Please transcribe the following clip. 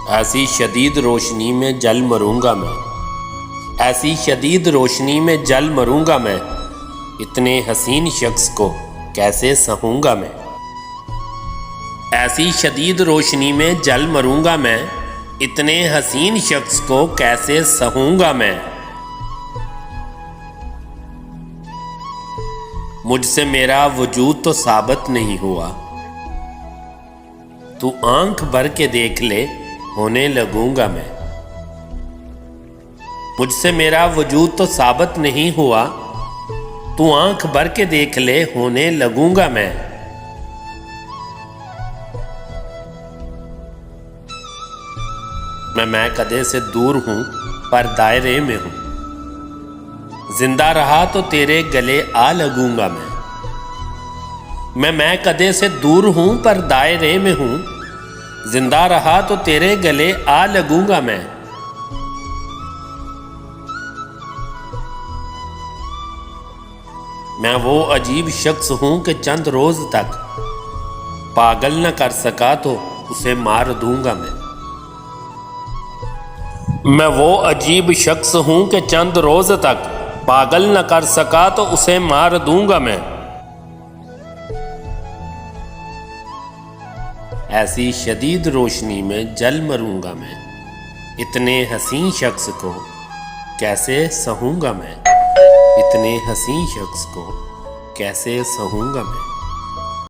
ऐसी शदीद रोशनी में जल मरूंगा मैं, ऐसी शदीद रोशनी में जल मरूंगा मैं, इतने हसीन शख्स को कैसे सहूंगा मैं। ऐसी शदीद रोशनी में जल मरूंगा मैं, इतने हसीन शख्स को कैसे सहूंगा मैं। मुझसे मेरा वजूद तो साबित नहीं हुआ, तू आंख भर के देख ले होने लगूंगा मैं। मुझसे मेरा वजूद तो साबित नहीं हुआ, तू आंख भर के देख ले होने लगूंगा मैं। मैं कदे से दूर हूं पर दायरे में हूं, जिंदा रहा तो तेरे गले आ लगूंगा मैं कदे से दूर हूं पर दायरे में हूं, जिंदा रहा तो तेरे गले आ लगूंगा मैं। मैं वो अजीब शख्स हूं कि चंद रोज तक पागल न कर सका तो उसे मार दूंगा मैं वो अजीब शख्स हूं कि चंद रोज तक पागल न कर सका तो उसे मार दूंगा मैं। ऐसी शदीद रोशनी में जल मरूंगा मैं, इतने हसीन शख्स को कैसे सहूंगा मैं, इतने हसीन शख्स को कैसे सहूंगा मैं।